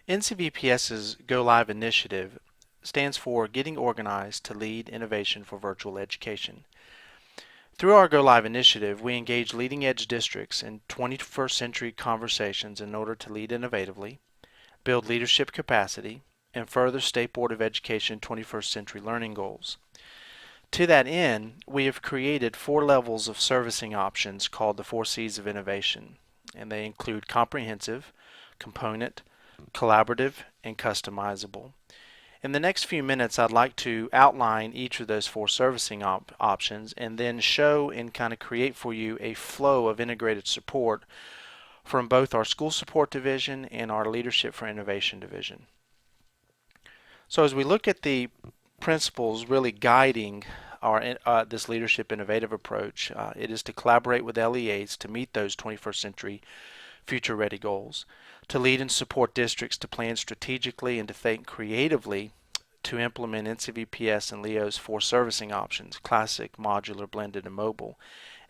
NCVPS's Go Live initiative stands for Getting Organized to Lead Innovation for Virtual Education. Through our Go Live initiative, we engage leading edge districts in 21st century conversations in order to lead innovatively, build leadership capacity, and further State Board of Education 21st century learning goals. To that end, we have created 4 levels of servicing options called the 4 C's of innovation, and they include comprehensive, component, collaborative, and customizable. In the next few minutes, I'd like to outline each of those 4 servicing options and then show and kind of create for you a flow of integrated support from both our School Support Division and our Leadership for Innovation Division. So as we look at the principles really guiding this leadership innovative approach, it is to collaborate with LEAs to meet those 21st century future ready goals, to lead and support districts to plan strategically and to think creatively to implement NCVPS and LEO's 4 servicing options: classic, modular, blended, and mobile,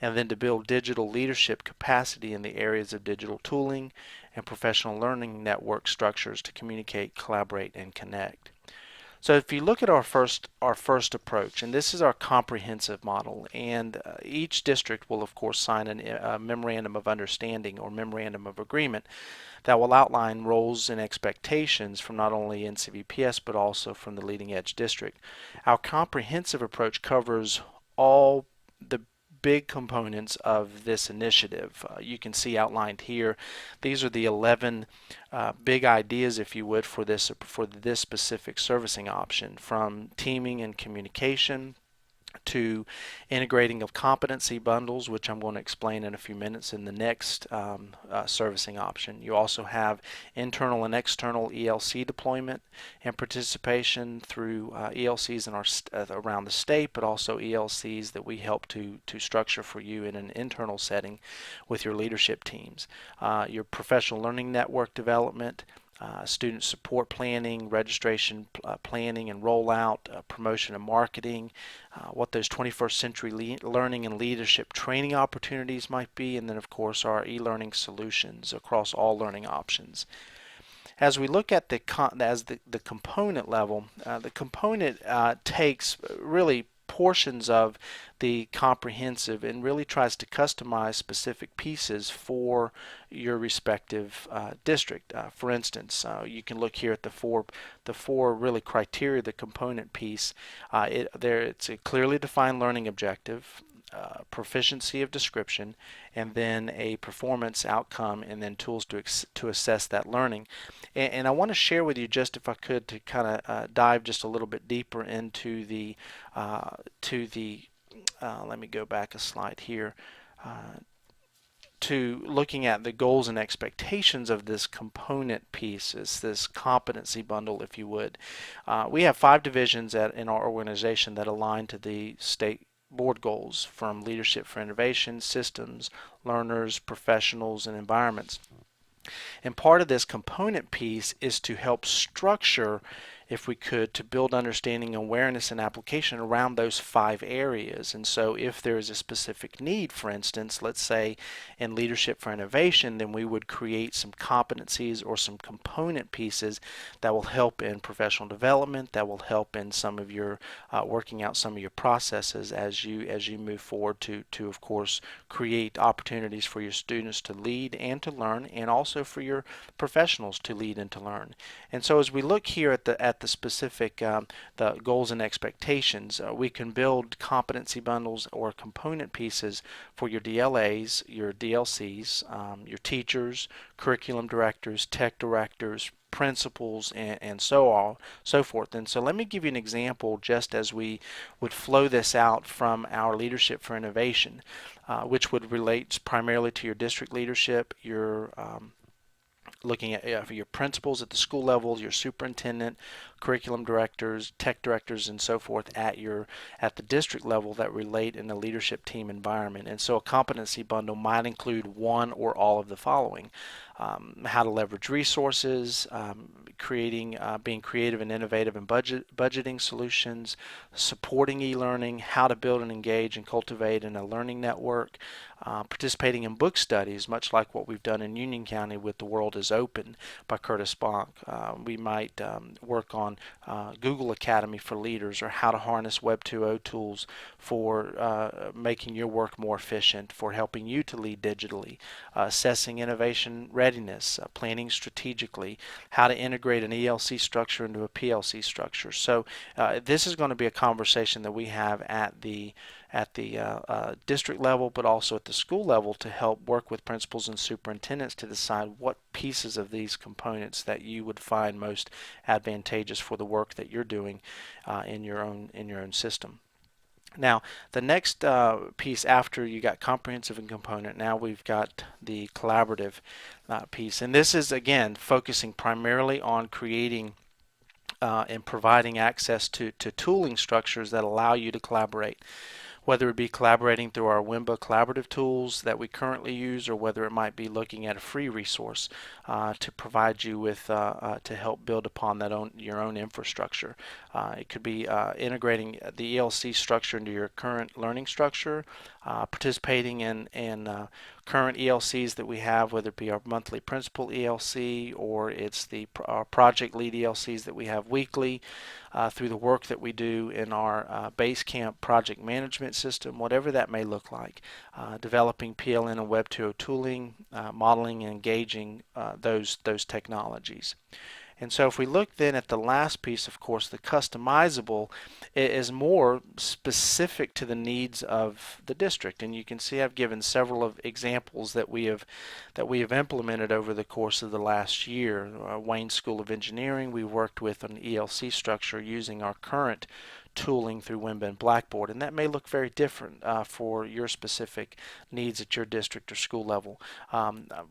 and then to build digital leadership capacity in the areas of digital tooling and professional learning network structures to communicate, collaborate, and connect. So if you look at our first approach, and this is our comprehensive model, and each district will of course sign a memorandum of understanding or memorandum of agreement that will outline roles and expectations from not only NCVPS but also from the leading edge district. Our comprehensive approach covers all the big components of this initiative. You can see outlined here. These are the 11 big ideas, if you would, for this specific servicing option, from teaming and communication to integrating of competency bundles, which I'm going to explain in a few minutes in the next servicing option. You also have internal and external ELC deployment and participation through ELCs in around the state, but also ELCs that we help to structure for you in an internal setting with your leadership teams. Your professional learning network development, student support planning, registration planning and rollout, promotion and marketing, what those 21st century learning and leadership training opportunities might be, and then of course our e-learning solutions across all learning options. As we look at the component level, the component takes really portions of the comprehensive and really tries to customize specific pieces for your respective district. For instance, you can look here at the four really criteria, the component piece. It's a clearly defined learning objective, proficiency of description, and then a performance outcome, and then tools to assess that learning. And I want to share with you, just if I could, to kind of dive just a little bit deeper into the let me go back a slide here, to looking at the goals and expectations of this component piece, this competency bundle, if you would. We have 5 divisions in our organization that align to the state board goals, from leadership for innovation, systems, learners, professionals, and environments. And part of this component piece is to help structure, if we could, to build understanding, awareness, and application around those 5 areas. And so if there is a specific need, for instance, let's say in leadership for innovation, then we would create some competencies or some component pieces that will help in professional development, that will help in some of your working out some of your processes as you move forward to of course create opportunities for your students to lead and to learn, and also for your professionals to lead and to learn. And so as we look here at the specific the goals and expectations, we can build competency bundles or component pieces for your DLAs, your DLCs, your teachers, curriculum directors, tech directors, principals, and so forth. And so let me give you an example, just as we would flow this out from our leadership for innovation, which would relate primarily to your district leadership, your looking at your principals at the school level, your superintendent, curriculum directors, tech directors, and so forth at the district level that relate in a leadership team environment. And so a competency bundle might include one or all of the following: how to leverage resources, being creative and innovative in budgeting solutions, supporting e-learning, how to build and engage and cultivate in a learning network, participating in book studies, much like what we've done in Union County with The World is Open by Curtis Bonk. We might work on Google Academy for Leaders, or how to harness Web 2.0 tools for making your work more efficient, for helping you to lead digitally, assessing innovation readiness, planning strategically, how to integrate an ELC structure into a PLC structure. So this is going to be a conversation that we have at the district level, but also at the school level, to help work with principals and superintendents to decide what pieces of these components that you would find most advantageous for the work that you're doing in your own system. Now, the next piece after you got comprehensive and component, now we've got the collaborative piece, and this is again focusing primarily on creating and providing access to tooling structures that allow you to collaborate, whether it be collaborating through our WIMBA collaborative tools that we currently use, or whether it might be looking at a free resource to provide you with to help build upon your own infrastructure. It could be integrating the ELC structure into your current learning structure, participating in current ELCs that we have, whether it be our monthly principal ELC, or it's our project lead ELCs that we have weekly, through the work that we do in our Basecamp project management system, whatever that may look like. Developing PLN and Web 2.0 tooling, modeling and engaging those technologies. And so if we look then at the last piece, of course, the customizable is more specific to the needs of the district. And you can see I've given several of examples that we have implemented over the course of the last year. Wayne School of Engineering, we worked with an ELC structure using our current tooling through WIMBA and Blackboard, and that may look very different for your specific needs at your district or school level.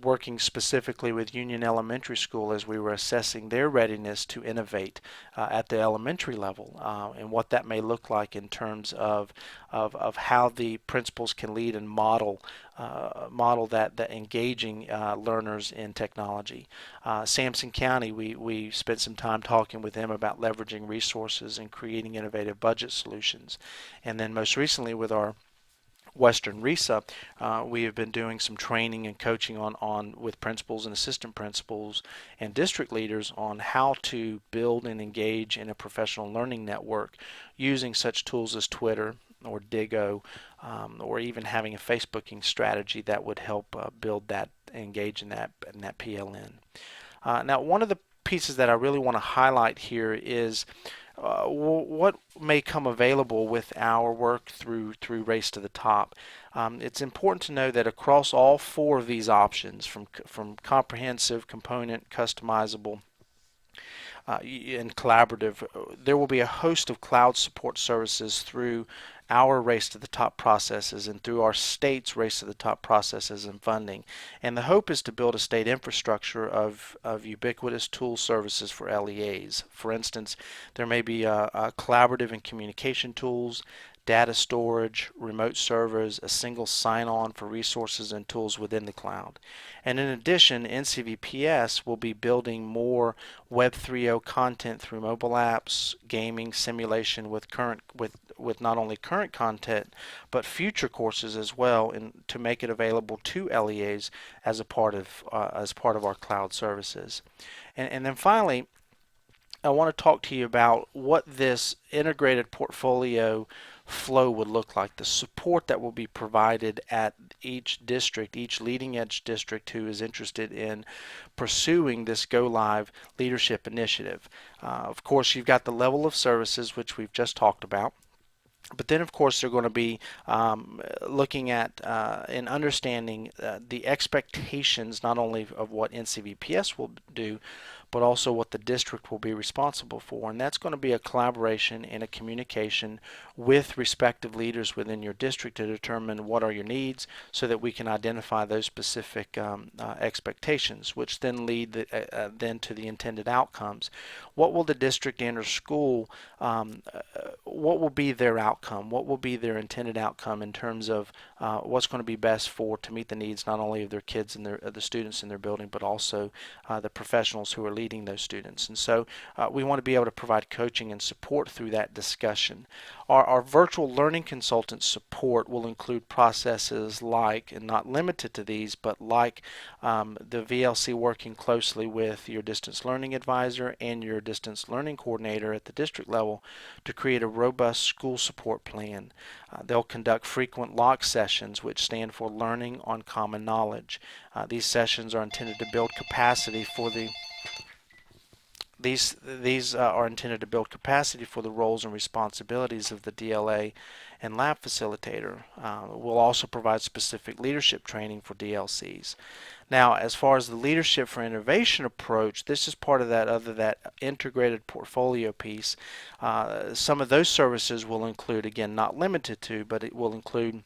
Working specifically with Union Elementary School as we were assessing their readiness to innovate at the elementary level, and what that may look like in terms of how the principals can lead and model that engaging learners in technology. Sampson County, we spent some time talking with them about leveraging resources and creating innovative budget solutions. And then most recently with our Western RESA, we have been doing some training and coaching with principals and assistant principals and district leaders on how to build and engage in a professional learning network using such tools as Twitter or Digo, or even having a Facebooking strategy that would help build that, engage in that PLN. Now, one of the pieces that I really want to highlight here is what may come available with our work through Race to the Top. It's important to know that across all four of these options, from comprehensive, component, customizable, and collaborative, there will be a host of cloud support services through our Race to the Top processes and through our state's Race to the Top processes and funding. And the hope is to build a state infrastructure of ubiquitous tool services for LEAs. For instance, there may be collaborative and communication tools, data storage, remote servers, a single sign-on for resources and tools within the cloud. And in addition, NCVPS will be building more Web 3.0 content through mobile apps, gaming, simulation with not only current content, but future courses as well, and to make it available to LEAs as a part of our cloud services. And then finally, I want to talk to you about what this integrated portfolio flow would look like, the support that will be provided at each district, each leading edge district who is interested in pursuing this Go Live leadership initiative. Of course, you've got the level of services which we've just talked about. But then, of course, they're going to be looking at and understanding the expectations not only of what NCVPS will do, but also what the district will be responsible for. And that's going to be a collaboration and a communication with respective leaders within your district to determine what are your needs so that we can identify those specific expectations, which then lead then to the intended outcomes. What will the district and or school, what will be their outcome? What will be their intended outcome in terms of what's going to be best to meet the needs not only of their kids and the students in their building, but also the professionals who are leading leading those students. And so we want to be able to provide coaching and support through that discussion. Our virtual learning consultant support will include processes like, and not limited to these, but like the VLC working closely with your distance learning advisor and your distance learning coordinator at the district level to create a robust school support plan. They'll conduct frequent lock sessions, which stand for Learning on Common Knowledge. These sessions are intended to build capacity for the these are intended to build capacity for the roles and responsibilities of the DLA and lab facilitator. We'll also provide specific leadership training for DLCs. Now, as far as the leadership for innovation approach, this is part of that integrated portfolio piece. Some of those services will include, again, not limited to, but it will include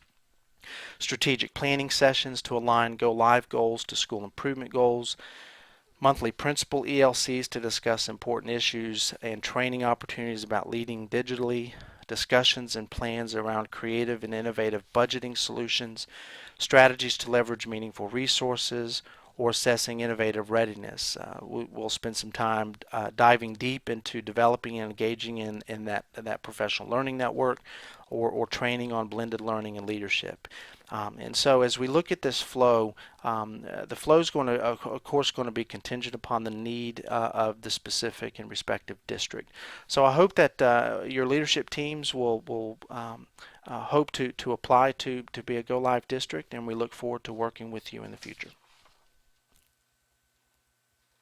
strategic planning sessions to align go live goals to school improvement goals, monthly principal ELCs to discuss important issues and training opportunities about leading digitally, discussions and plans around creative and innovative budgeting solutions, strategies to leverage meaningful resources, or assessing innovative readiness. We'll spend some time diving deep into developing and engaging in that professional learning network, or training on blended learning and leadership. And so as we look at this flow, the flow is going to, of course, going to be contingent upon the need of the specific and respective district. So I hope that your leadership teams will hope to apply to be a Go Live district, and we look forward to working with you in the future.